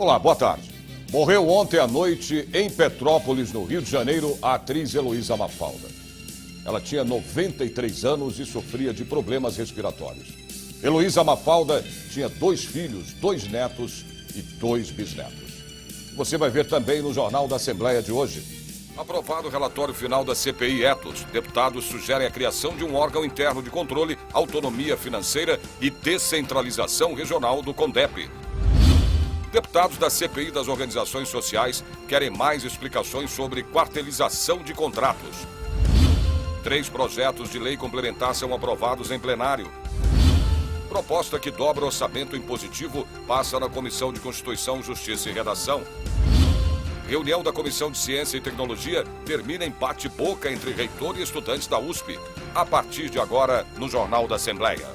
Olá, boa tarde. Morreu ontem à noite em Petrópolis, no Rio de Janeiro, a atriz Heloísa Mafalda. Ela tinha 93 anos e sofria de problemas respiratórios. Heloísa Mafalda tinha 2 filhos, 2 netos e 2 bisnetos. Você vai ver também no Jornal da Assembleia de hoje. Aprovado o relatório final da CPI Etos, deputados sugerem a criação de um órgão interno de controle, autonomia financeira e descentralização regional do CONDEP. Deputados da CPI das organizações sociais querem mais explicações sobre quartelização de contratos. 3 projetos de lei complementar são aprovados em plenário. Proposta que dobra o orçamento impositivo passa na Comissão de Constituição, Justiça e Redação. Reunião da Comissão de Ciência e Tecnologia termina em bate-boca entre reitor e estudantes da USP. A partir de agora, no Jornal da Assembleia.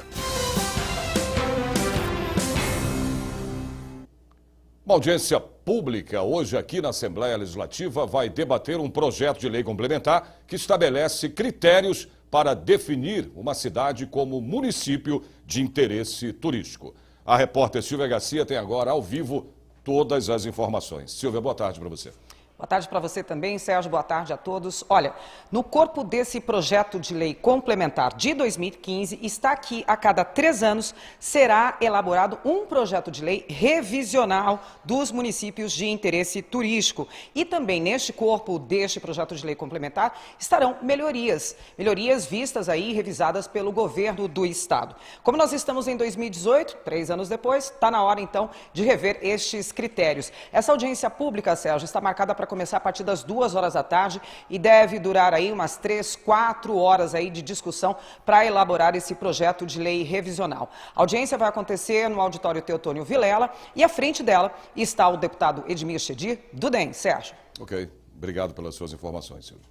Uma audiência pública hoje aqui na Assembleia Legislativa vai debater um projeto de lei complementar que estabelece critérios para definir uma cidade como município de interesse turístico. A repórter Silvia Garcia tem agora ao vivo todas as informações. Silvia, boa tarde para você. Boa tarde para você também, Sérgio. Boa tarde a todos. Olha, no corpo desse projeto de lei complementar de 2015, está que a cada 3 anos será elaborado um projeto de lei revisional dos municípios de interesse turístico. E também neste corpo deste projeto de lei complementar estarão melhorias vistas aí, revisadas pelo governo do estado. Como nós estamos em 2018, 3 anos depois, está na hora então de rever estes critérios. Essa audiência pública, Sérgio, está marcada para começar a partir das 2 horas da tarde e deve durar aí umas 3, 4 horas aí de discussão para elaborar esse projeto de lei revisional. A audiência vai acontecer no auditório Teotônio Vilela e à frente dela está o deputado Edmir Chedir, do DEM. Sérgio. Ok, obrigado pelas suas informações, Silvia.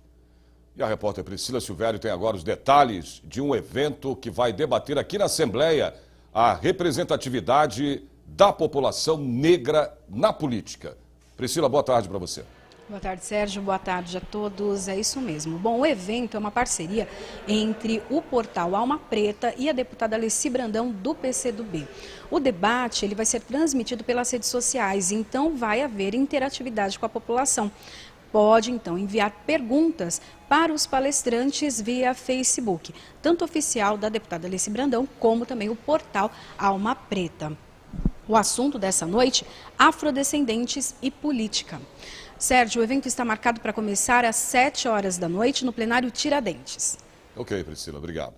E a repórter Priscila Silvério tem agora os detalhes de um evento que vai debater aqui na Assembleia a representatividade da população negra na política. Priscila, boa tarde para você. Boa tarde, Sérgio. Boa tarde a todos. É isso mesmo. Bom, o evento é uma parceria entre o portal Alma Preta e a deputada Alessi Brandão, do PCdoB. O debate ele vai ser transmitido pelas redes sociais, então vai haver interatividade com a população. Pode, então, enviar perguntas para os palestrantes via Facebook, tanto oficial da deputada Alessi Brandão, como também o portal Alma Preta. O assunto dessa noite, afrodescendentes e política. Sérgio, o evento está marcado para começar às 7 horas da noite no plenário Tiradentes. Ok, Priscila, obrigado.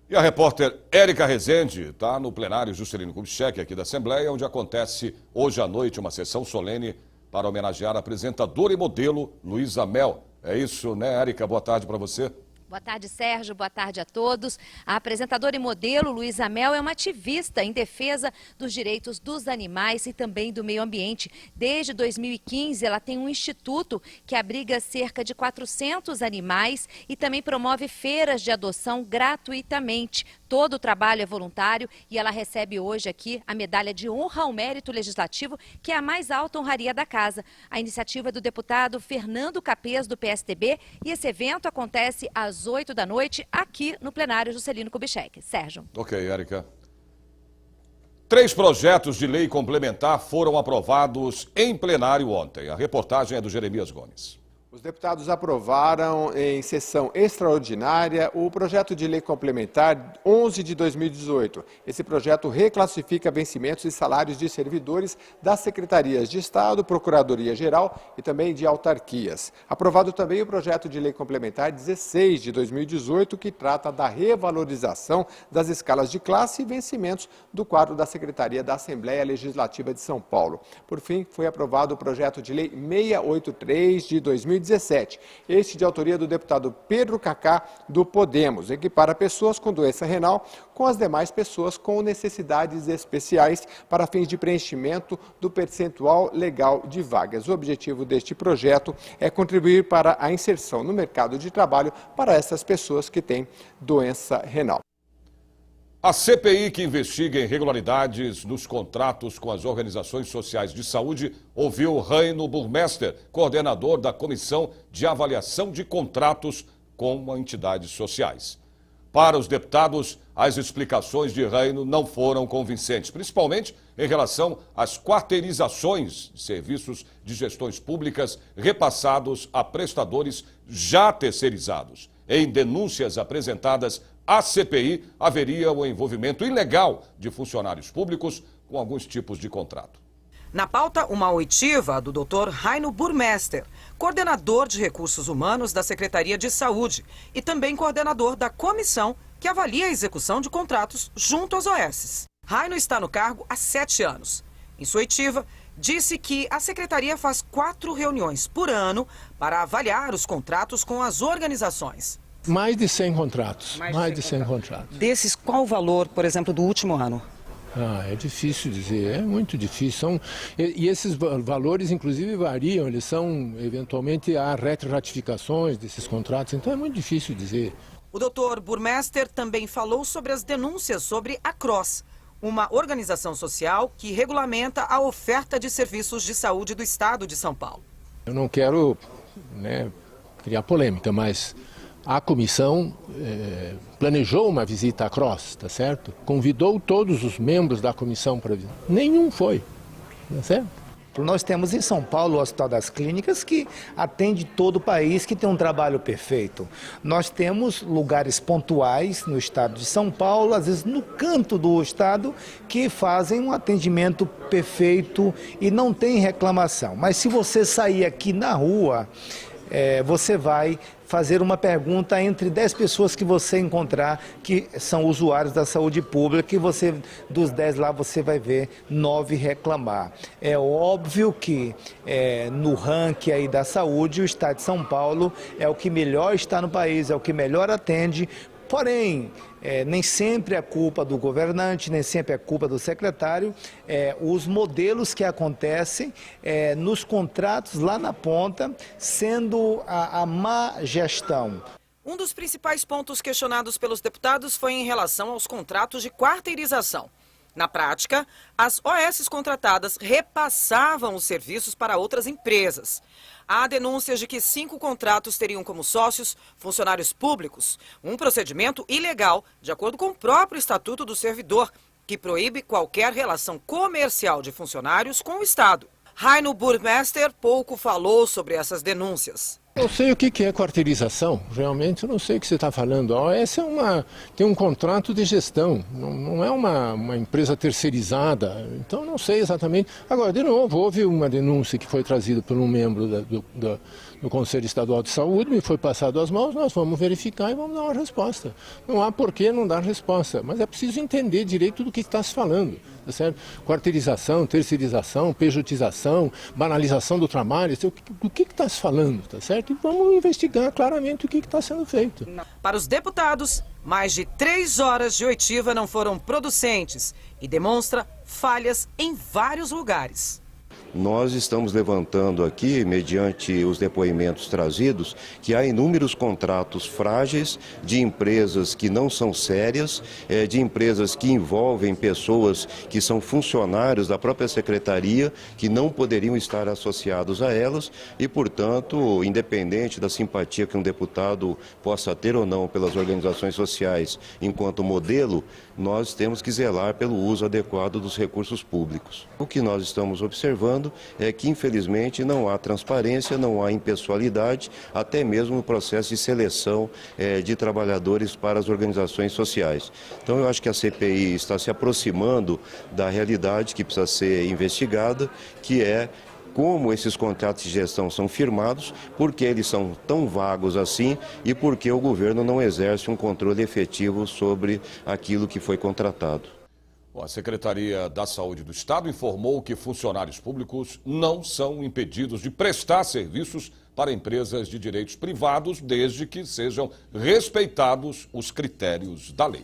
E a repórter Érica Rezende está no plenário Juscelino Kubitschek, aqui da Assembleia, onde acontece hoje à noite uma sessão solene para homenagear a apresentadora e modelo Luísa Mel. É isso, né, Érica? Boa tarde para você. Boa tarde, Sérgio. Boa tarde a todos. A apresentadora e modelo Luísa Mel é uma ativista em defesa dos direitos dos animais e também do meio ambiente. Desde 2015, ela tem um instituto que abriga cerca de 400 animais e também promove feiras de adoção gratuitamente. Todo o trabalho é voluntário e ela recebe hoje aqui a medalha de honra ao mérito legislativo, que é a mais alta honraria da casa. A iniciativa é do deputado Fernando Capês, do PSDB, e esse evento acontece às 8 da noite, aqui no plenário Juscelino Kubitschek. Sérgio. Ok, Érica. 3 projetos de lei complementar foram aprovados em plenário ontem. A reportagem é do Jeremias Gomes. Os deputados aprovaram em sessão extraordinária o projeto de lei complementar 11 de 2018. Esse projeto reclassifica vencimentos e salários de servidores das secretarias de Estado, Procuradoria-Geral e também de autarquias. Aprovado também o projeto de lei complementar 16 de 2018, que trata da revalorização das escalas de classe e vencimentos do quadro da Secretaria da Assembleia Legislativa de São Paulo. Por fim, foi aprovado o projeto de lei 683 de 2017. Este de autoria do deputado Pedro Cacá, do Podemos, equipara pessoas com doença renal com as demais pessoas com necessidades especiais para fins de preenchimento do percentual legal de vagas. O objetivo deste projeto é contribuir para a inserção no mercado de trabalho para essas pessoas que têm doença renal. A CPI, que investiga irregularidades nos contratos com as organizações sociais de saúde, ouviu Raino Burmester, coordenador da Comissão de Avaliação de Contratos com entidades sociais. Para os deputados, as explicações de Raino não foram convincentes, principalmente em relação às quarteirizações de serviços de gestões públicas repassados a prestadores já terceirizados. Em denúncias apresentadas à CPI, haveria o envolvimento ilegal de funcionários públicos com alguns tipos de contrato. Na pauta, uma oitiva do Dr. Raino Burmester, coordenador de recursos humanos da Secretaria de Saúde e também coordenador da comissão que avalia a execução de contratos junto às OS. Raino está no cargo há 7 anos. Em sua oitiva, disse que a Secretaria faz 4 reuniões por ano para avaliar os contratos com as organizações. Mais de 100 contratos. Mais de 100 contratos. Desses, qual o valor, por exemplo, do último ano? É difícil dizer, é muito difícil. E esses valores, inclusive, variam, eles são, eventualmente, há retroratificações desses contratos, então é muito difícil dizer. O doutor Burmester também falou sobre as denúncias sobre a CROSS, uma organização social que regulamenta a oferta de serviços de saúde do estado de São Paulo. Eu não quero, criar polêmica, mas a comissão planejou uma visita à CROSS, tá certo? Convidou todos os membros da comissão para vir. Nenhum foi, tá certo? Nós temos em São Paulo o Hospital das Clínicas, que atende todo o país, que tem um trabalho perfeito. Nós temos lugares pontuais no estado de São Paulo, às vezes no canto do estado, que fazem um atendimento perfeito e não tem reclamação. Mas se você sair aqui na rua, você vai fazer uma pergunta entre 10 pessoas que você encontrar que são usuários da saúde pública, e dos 10 lá você vai ver 9 reclamar. É óbvio que no ranking aí da saúde, o estado de São Paulo é o que melhor está no país, é o que melhor atende. Porém, nem sempre é culpa do governante, nem sempre é culpa do secretário. Os modelos que acontecem nos contratos lá na ponta, sendo a má gestão. Um dos principais pontos questionados pelos deputados foi em relação aos contratos de quarteirização. Na prática, as OS contratadas repassavam os serviços para outras empresas. Há denúncias de que 5 contratos teriam como sócios funcionários públicos, um procedimento ilegal, de acordo com o próprio Estatuto do Servidor, que proíbe qualquer relação comercial de funcionários com o Estado. Raino Burmester pouco falou sobre essas denúncias. Eu sei o que é quarteirização, realmente eu não sei o que você está falando. A OS tem um contrato de gestão, não é uma empresa terceirizada, então não sei exatamente. Agora, de novo, houve uma denúncia que foi trazida por um membro do Conselho Estadual de Saúde, me foi passado às mãos, nós vamos verificar e vamos dar uma resposta. Não há por que não dar resposta, mas é preciso entender direito do que está se falando. Tá certo? Quarteirização, terceirização, pejotização, banalização do trabalho, do que está se falando, tá certo? E vamos investigar claramente o que está sendo feito. Para os deputados, mais de 3 horas de oitiva não foram producentes e demonstra falhas em vários lugares. Nós estamos levantando aqui, mediante os depoimentos trazidos, que há inúmeros contratos frágeis de empresas que não são sérias, de empresas que envolvem pessoas que são funcionários da própria secretaria, que não poderiam estar associados a elas e, portanto, independente da simpatia que um deputado possa ter ou não pelas organizações sociais enquanto modelo, nós temos que zelar pelo uso adequado dos recursos públicos. O que nós estamos observando é que, infelizmente, não há transparência, não há impessoalidade, até mesmo no processo de seleção de trabalhadores para as organizações sociais. Então, eu acho que a CPI está se aproximando da realidade que precisa ser investigada, que é como esses contratos de gestão são firmados, por que eles são tão vagos assim e por que o governo não exerce um controle efetivo sobre aquilo que foi contratado. A Secretaria da Saúde do Estado informou que funcionários públicos não são impedidos de prestar serviços para empresas de direitos privados, desde que sejam respeitados os critérios da lei.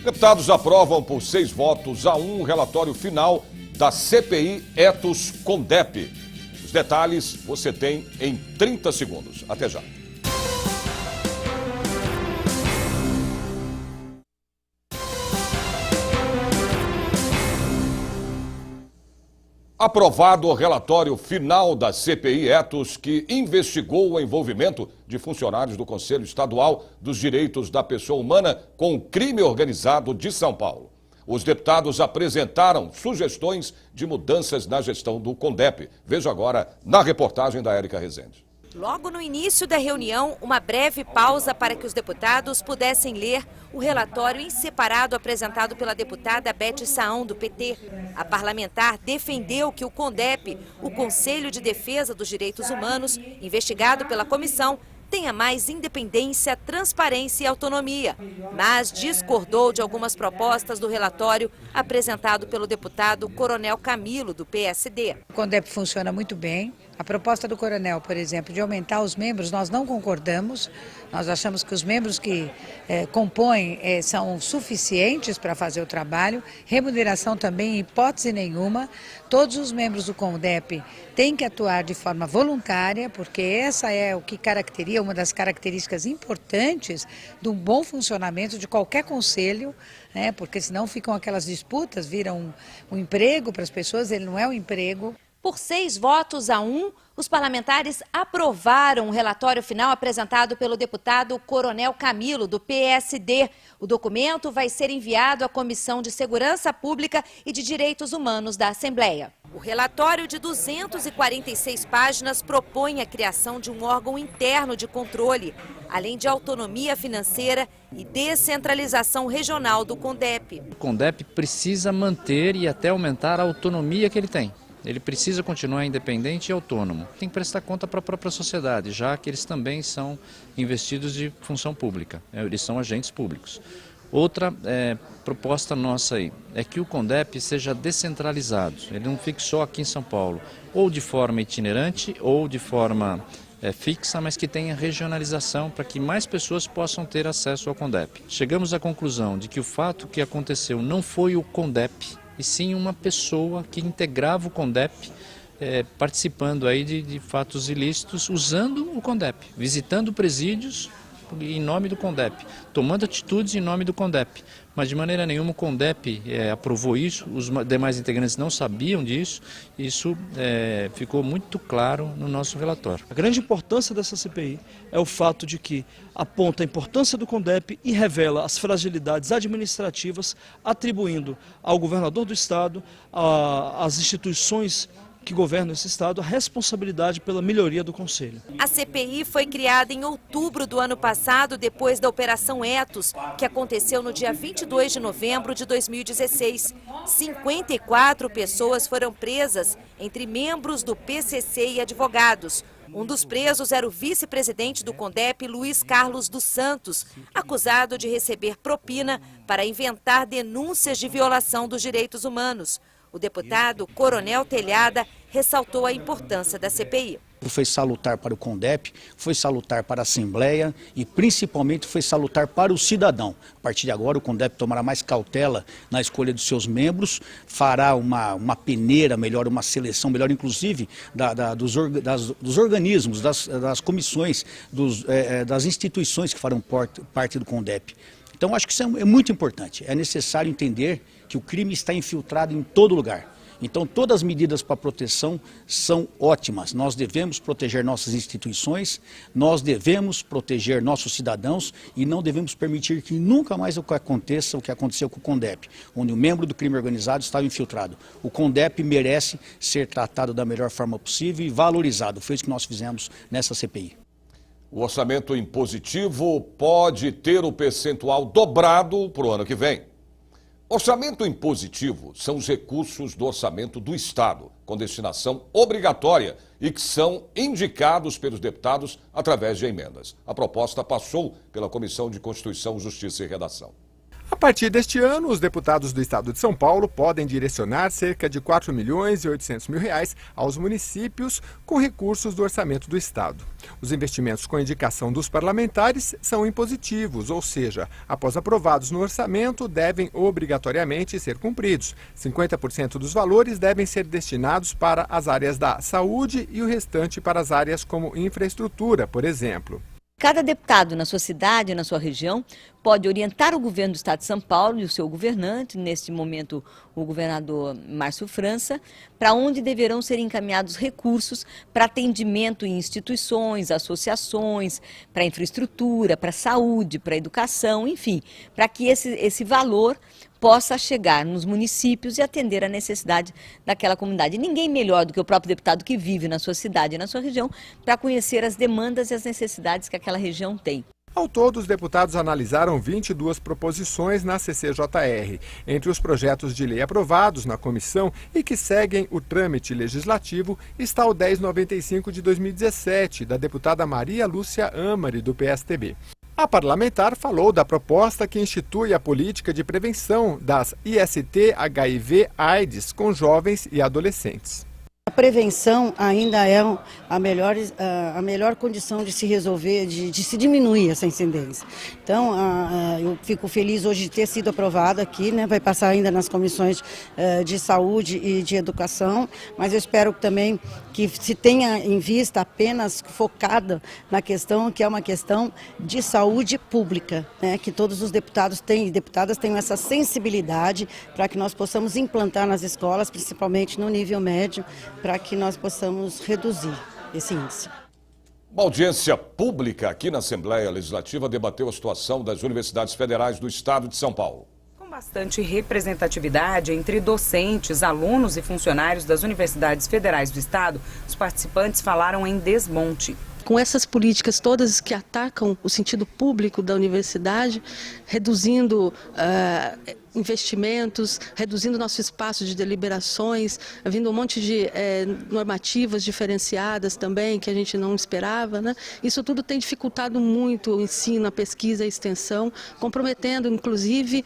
Deputados aprovam por 6 votos a 1 o relatório final da CPI Etos Condep. Os detalhes você tem em 30 segundos. Até já. Aprovado o relatório final da CPI Etos, que investigou o envolvimento de funcionários do Conselho Estadual dos Direitos da Pessoa Humana com o crime organizado de São Paulo. Os deputados apresentaram sugestões de mudanças na gestão do CONDEP. Veja agora na reportagem da Érica Rezende. Logo no início da reunião, uma breve pausa para que os deputados pudessem ler o relatório em separado apresentado pela deputada Beth Saão, do PT. A parlamentar defendeu que o CONDEP, o Conselho de Defesa dos Direitos Humanos, investigado pela comissão, tenha mais independência, transparência e autonomia, mas discordou de algumas propostas do relatório apresentado pelo deputado Coronel Camilo, do PSD. O CONDEP funciona muito bem. A proposta do Coronel, por exemplo, de aumentar os membros, nós não concordamos. Nós achamos que os membros que compõem são suficientes para fazer o trabalho. Remuneração também, em hipótese nenhuma. Todos os membros do CONDEP têm que atuar de forma voluntária, porque essa é o que caracteriza, uma das características importantes de um bom funcionamento de qualquer conselho, né? Porque senão ficam aquelas disputas, viram um emprego para as pessoas, ele não é um emprego. Por 6-1, os parlamentares aprovaram o relatório final apresentado pelo deputado Coronel Camilo, do PSD. O documento vai ser enviado à Comissão de Segurança Pública e de Direitos Humanos da Assembleia. O relatório de 246 páginas propõe a criação de um órgão interno de controle, além de autonomia financeira e descentralização regional do CONDEP. O CONDEP precisa manter e até aumentar a autonomia que ele tem. Ele precisa continuar independente e autônomo. Tem que prestar conta para a própria sociedade, já que eles também são investidos de função pública, eles são agentes públicos. Outra proposta nossa aí é que o CONDEP seja descentralizado, ele não fique só aqui em São Paulo, ou de forma itinerante ou de forma fixa, mas que tenha regionalização para que mais pessoas possam ter acesso ao CONDEP. Chegamos à conclusão de que o fato que aconteceu não foi o CONDEP, e sim uma pessoa que integrava o CONDEP, participando aí de fatos ilícitos, usando o CONDEP, visitando presídios em nome do CONDEP, tomando atitudes em nome do CONDEP. Mas de maneira nenhuma o CONDEP aprovou isso, os demais integrantes não sabiam disso, isso ficou muito claro no nosso relatório. A grande importância dessa CPI é o fato de que aponta a importância do CONDEP e revela as fragilidades administrativas, atribuindo ao governador do estado, às instituições que governam esse estado, a responsabilidade pela melhoria do Conselho. A CPI foi criada em outubro do ano passado, depois da Operação Etos, que aconteceu no dia 22 de novembro de 2016. 54 pessoas foram presas, entre membros do PCC e advogados. Um dos presos era o vice-presidente do CONDEP, Luiz Carlos dos Santos, acusado de receber propina para inventar denúncias de violação dos direitos humanos. O deputado Coronel Telhada ressaltou a importância da CPI. Foi salutar para o CONDEP, foi salutar para a Assembleia e principalmente foi salutar para o cidadão. A partir de agora o CONDEP tomará mais cautela na escolha dos seus membros, fará uma peneira melhor, uma seleção melhor, inclusive dos organismos, das comissões, das instituições que farão parte do CONDEP. Então acho que isso é muito importante, é necessário entender que o crime está infiltrado em todo lugar. Então todas as medidas para proteção são ótimas. Nós devemos proteger nossas instituições, nós devemos proteger nossos cidadãos e não devemos permitir que nunca mais aconteça o que aconteceu com o CONDEP, onde o membro do crime organizado estava infiltrado. O CONDEP merece ser tratado da melhor forma possível e valorizado. Foi isso que nós fizemos nessa CPI. O orçamento impositivo pode ter o percentual dobrado para o ano que vem. Orçamento impositivo são os recursos do orçamento do Estado, com destinação obrigatória e que são indicados pelos deputados através de emendas. A proposta passou pela Comissão de Constituição, Justiça e Redação. A partir deste ano, os deputados do Estado de São Paulo podem direcionar cerca de R$ 4.800.000 aos municípios com recursos do orçamento do Estado. Os investimentos com indicação dos parlamentares são impositivos, ou seja, após aprovados no orçamento, devem obrigatoriamente ser cumpridos. 50% dos valores devem ser destinados para as áreas da saúde e o restante para as áreas como infraestrutura, por exemplo. Cada deputado na sua cidade, na sua região, pode orientar o governo do Estado de São Paulo e o seu governante, neste momento o governador Márcio França, para onde deverão ser encaminhados recursos para atendimento em instituições, associações, para infraestrutura, para saúde, para educação, enfim, para que esse valor possa chegar nos municípios e atender a necessidade daquela comunidade. Ninguém melhor do que o próprio deputado que vive na sua cidade e na sua região para conhecer as demandas e as necessidades que aquela região tem. Ao todo, os deputados analisaram 22 proposições na CCJR. Entre os projetos de lei aprovados na comissão e que seguem o trâmite legislativo está o 1095 de 2017, da deputada Maria Lúcia Amari, do PSTB. A parlamentar falou da proposta que institui a política de prevenção das IST, HIV, AIDS com jovens e adolescentes. A prevenção ainda é a melhor condição de se resolver, de se diminuir essa incidência. Então, eu fico feliz hoje de ter sido aprovado aqui, né? Vai passar ainda nas comissões de saúde e de educação, mas eu espero também que se tenha em vista apenas focada na questão que é uma questão de saúde pública, né? Que todos os deputados e deputadas tenham essa sensibilidade para que nós possamos implantar nas escolas, principalmente no nível médio, para que nós possamos reduzir esse índice. Uma audiência pública aqui na Assembleia Legislativa debateu a situação das universidades federais do estado de São Paulo. Com bastante representatividade entre docentes, alunos e funcionários das universidades federais do estado, os participantes falaram em desmonte. Com essas políticas todas que atacam o sentido público da universidade, reduzindo investimentos, reduzindo nosso espaço de deliberações, vindo um monte de normativas diferenciadas também, que a gente não esperava, né? Isso tudo tem dificultado muito o ensino, a pesquisa e a extensão, comprometendo, inclusive,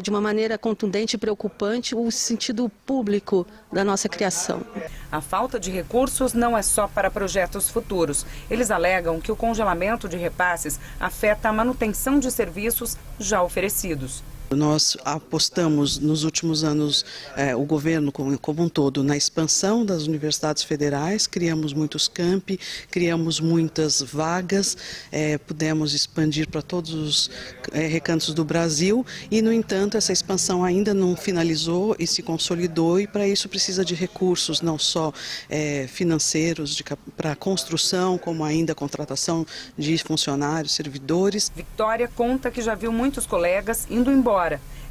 de uma maneira contundente e preocupante, o sentido público da nossa criação. A falta de recursos não é só para projetos futuros. Eles alegam que o congelamento de repasses afeta a manutenção de serviços já oferecidos. Nós apostamos nos últimos anos, o governo como um todo, na expansão das universidades federais, criamos muitos campi, criamos muitas vagas, pudemos expandir para todos os recantos do Brasil e, no entanto, essa expansão ainda não finalizou e se consolidou e para isso precisa de recursos, não só financeiros para construção, como ainda contratação de funcionários, servidores. Vitória conta que já viu muitos colegas indo embora.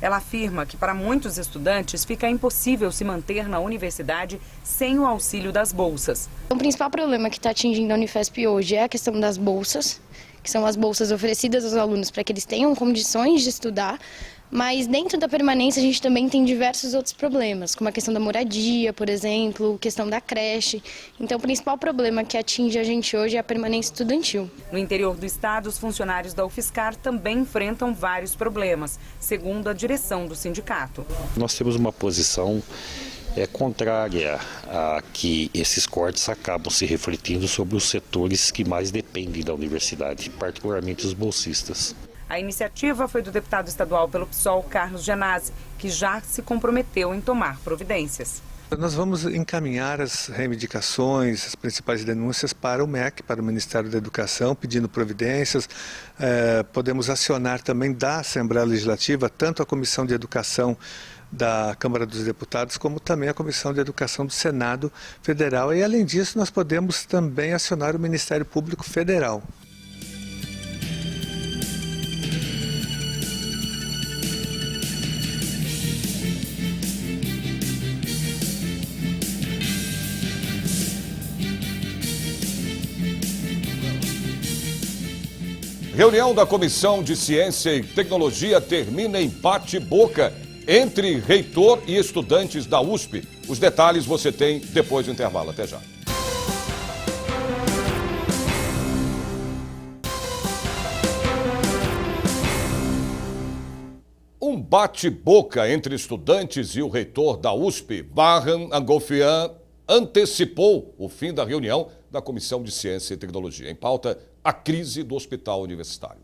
Ela afirma que para muitos estudantes fica impossível se manter na universidade sem o auxílio das bolsas. O principal problema que está atingindo a Unifesp hoje é a questão das bolsas, que são as bolsas oferecidas aos alunos para que eles tenham condições de estudar, mas dentro da permanência a gente também tem diversos outros problemas, como a questão da moradia, por exemplo, questão da creche. Então o principal problema que atinge a gente hoje é a permanência estudantil. No interior do estado, os funcionários da UFSCar também enfrentam vários problemas, segundo a direção do sindicato. Nós temos uma posição contrária a que esses cortes acabam se refletindo sobre os setores que mais dependem da universidade, particularmente os bolsistas. A iniciativa foi do deputado estadual pelo PSOL, Carlos Genasi, que já se comprometeu em tomar providências. Nós vamos encaminhar as reivindicações, as principais denúncias para o MEC, para o Ministério da Educação, pedindo providências. Podemos acionar também da Assembleia Legislativa, tanto a Comissão de Educação da Câmara dos Deputados, como também a Comissão de Educação do Senado Federal. E, além disso, nós podemos também acionar o Ministério Público Federal. Reunião da Comissão de Ciência e Tecnologia termina em bate-boca entre reitor e estudantes da USP. Os detalhes você tem depois do intervalo. Até já. Um bate-boca entre estudantes e o reitor da USP, Vahan Angolfian, antecipou o fim da reunião da Comissão de Ciência e Tecnologia. Em pauta, a crise do hospital universitário.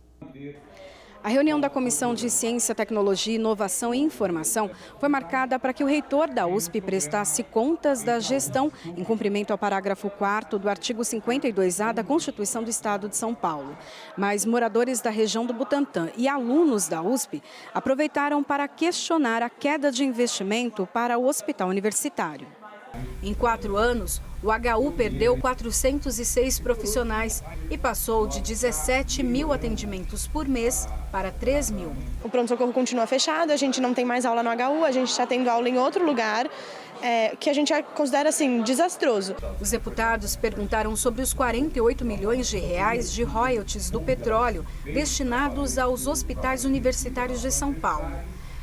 A reunião da Comissão de Ciência, Tecnologia, Inovação e Informação foi marcada para que o reitor da USP prestasse contas da gestão em cumprimento ao parágrafo 4º do artigo 52A da Constituição do Estado de São Paulo. Mas moradores da região do Butantã e alunos da USP aproveitaram para questionar a queda de investimento para o hospital universitário. Em 4 anos, o HU perdeu 406 profissionais e passou de 17 mil atendimentos por mês para 3 mil. O pronto-socorro continua fechado, a gente não tem mais aula no HU, a gente está tendo aula em outro lugar, que a gente considera assim, desastroso. Os deputados perguntaram sobre os 48 milhões de reais de royalties do petróleo destinados aos hospitais universitários de São Paulo.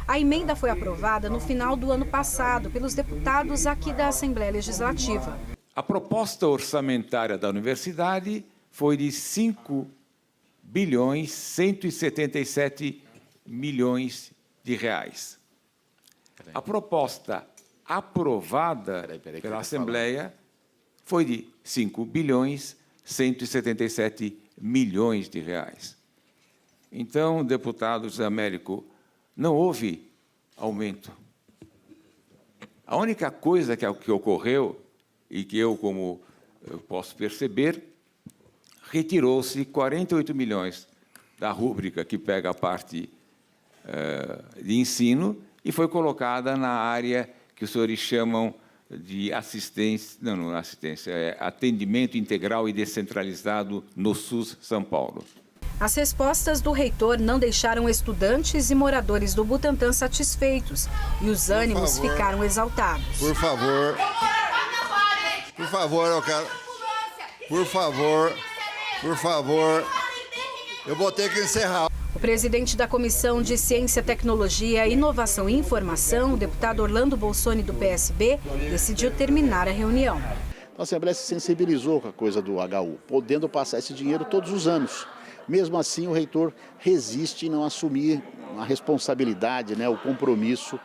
A emenda foi aprovada no final do ano passado pelos deputados aqui da Assembleia Legislativa. A proposta orçamentária da universidade foi de 5 bilhões 177 milhões de reais. A proposta aprovada pela Assembleia foi de 5 bilhões 177 milhões de reais. Então, deputado José Américo, não houve aumento. A única coisa que ocorreu, e que eu posso perceber, retirou-se 48 milhões da rúbrica que pega a parte de ensino e foi colocada na área que os senhores chamam de assistência, não é assistência, é atendimento integral e descentralizado no SUS São Paulo. As respostas do reitor não deixaram estudantes e moradores do Butantã satisfeitos e os ânimos ficaram exaltados. Por favor, eu quero... Por favor, eu vou ter que encerrar. O presidente da Comissão de Ciência, Tecnologia, Inovação e Informação, o deputado Orlando Bolsoni, do PSB, decidiu terminar a reunião. A Assembleia se sensibilizou com a coisa do HU, podendo passar esse dinheiro todos os anos. Mesmo assim, o reitor resiste em não assumir a responsabilidade, o compromisso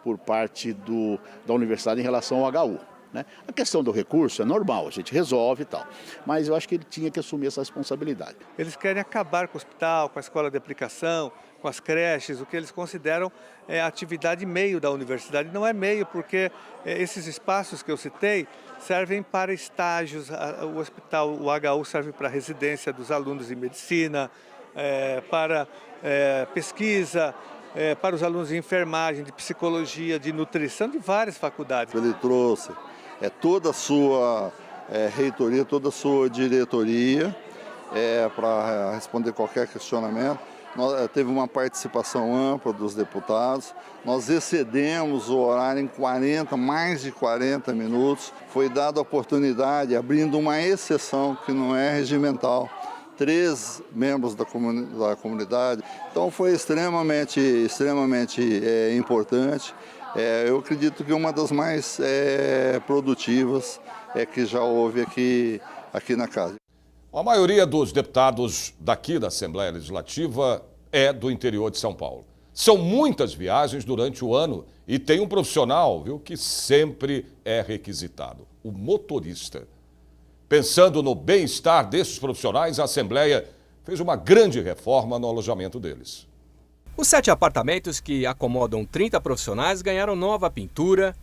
por parte da universidade em relação ao HU. A questão do recurso é normal, a gente resolve e tal, mas eu acho que ele tinha que assumir essa responsabilidade. Eles querem acabar com o hospital, com a escola de aplicação, com as creches, o que eles consideram a atividade meio da universidade. Não é meio porque esses espaços que eu citei servem para estágios, o hospital, o HU serve para a residência dos alunos de medicina, para pesquisa, para os alunos de enfermagem, de psicologia, de nutrição, de várias faculdades. Ele trouxe toda a sua reitoria, toda a sua diretoria para responder qualquer questionamento. Teve uma participação ampla dos deputados, nós excedemos o horário em mais de 40 minutos. Foi dada a oportunidade, abrindo uma exceção que não é regimental, 3 membros da comunidade. Então foi extremamente importante. Eu acredito que uma das mais produtivas que já houve aqui na casa. A maioria dos deputados daqui da Assembleia Legislativa é do interior de São Paulo. São muitas viagens durante o ano e tem um profissional, que sempre é requisitado, o motorista. Pensando no bem-estar desses profissionais, a Assembleia fez uma grande reforma no alojamento deles. Os 7 apartamentos que acomodam 30 profissionais ganharam nova pintura,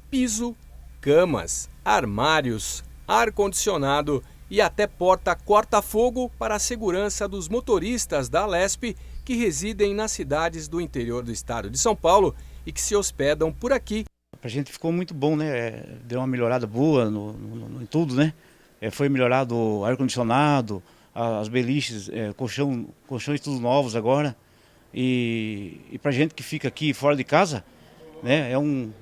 piso, camas, armários, ar-condicionado e até porta corta-fogo para a segurança dos motoristas da Alesp que residem nas cidades do interior do estado de São Paulo e que se hospedam por aqui. Pra gente ficou muito bom, deu uma melhorada boa em tudo, Foi melhorado o ar-condicionado, as beliches, colchões tudo novos agora. E pra gente que fica aqui fora de casa, é um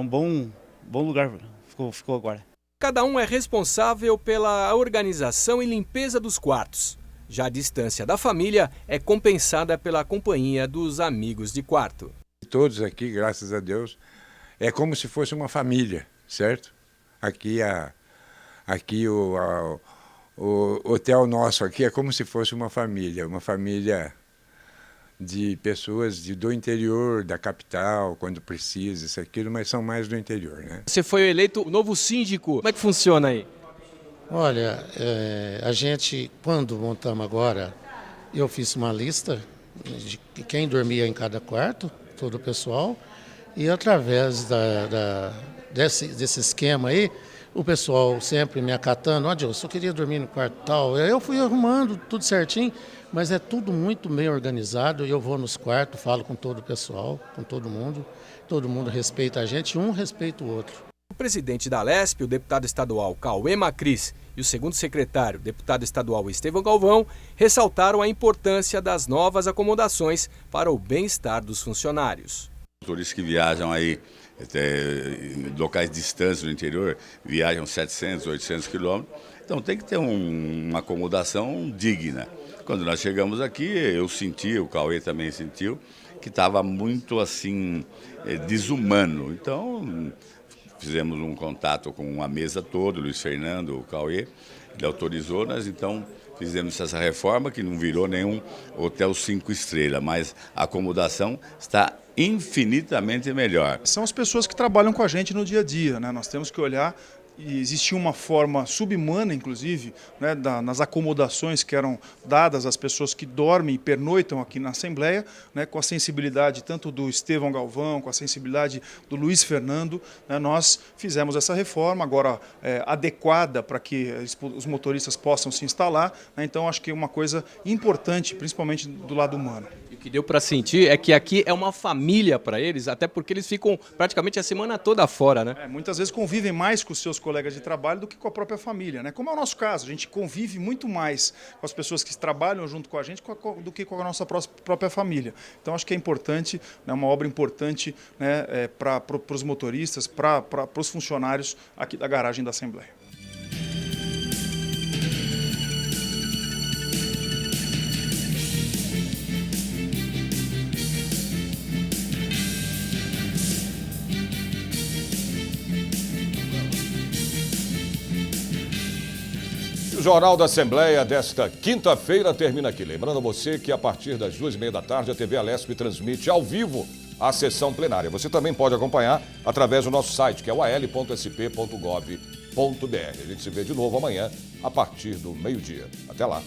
bom lugar, ficou agora. Cada um é responsável pela organização e limpeza dos quartos. Já a distância da família é compensada pela companhia dos amigos de quarto. Todos aqui, graças a Deus, é como se fosse uma família, certo? Aqui o hotel nosso aqui é como se fosse uma família de pessoas do interior, da capital, quando precisa, isso, aquilo, mas são mais do interior, Você foi eleito o novo síndico, como é que funciona aí? Olha, a gente, quando montamos agora, eu fiz uma lista de quem dormia em cada quarto, todo o pessoal, e através desse esquema aí, o pessoal sempre me acatando, eu só queria dormir no quarto tal. Eu fui arrumando tudo certinho, mas é tudo muito bem organizado. Eu vou nos quartos, falo com todo o pessoal, com todo mundo respeita a gente, um respeita o outro. O presidente da Alesp, o deputado estadual Cauê Macris, e o segundo secretário, o deputado estadual Estevão Galvão, ressaltaram a importância das novas acomodações para o bem-estar dos funcionários. Os turistas que viajam aí em locais distantes do interior, viajam 700, 800 quilômetros, então tem que ter uma acomodação digna. Quando nós chegamos aqui, eu senti, o Cauê também sentiu, que estava muito assim, desumano. Então, fizemos um contato com a mesa toda, o Luiz Fernando, o Cauê, ele autorizou, nós então fizemos essa reforma que não virou nenhum hotel 5 estrelas, mas a acomodação está infinitamente melhor. São as pessoas que trabalham com a gente no dia a dia, né? Nós temos que olhar. E existia uma forma subhumana, inclusive, né, nas acomodações que eram dadas às pessoas que dormem e pernoitam aqui na Assembleia, né, com a sensibilidade tanto do Estevão Galvão, com a sensibilidade do Luiz Fernando, né, nós fizemos essa reforma, agora adequada para que os motoristas possam se instalar, né, então acho que é uma coisa importante, principalmente do lado humano. O que deu para sentir é que aqui é uma família para eles, até porque eles ficam praticamente a semana toda fora, né? Muitas vezes convivem mais com os seus colegas de trabalho do que com a própria família, né? Como é o nosso caso, a gente convive muito mais com as pessoas que trabalham junto com a gente do que com a nossa própria família. Então acho que é importante, né, uma obra importante, né, para os motoristas, para os funcionários aqui da garagem da Assembleia. O Jornal da Assembleia desta quinta-feira termina aqui. Lembrando a você que a partir das 2h30 da tarde a TV Alesp transmite ao vivo a sessão plenária. Você também pode acompanhar através do nosso site, que é o al.sp.gov.br. A gente se vê de novo amanhã a partir do meio-dia. Até lá.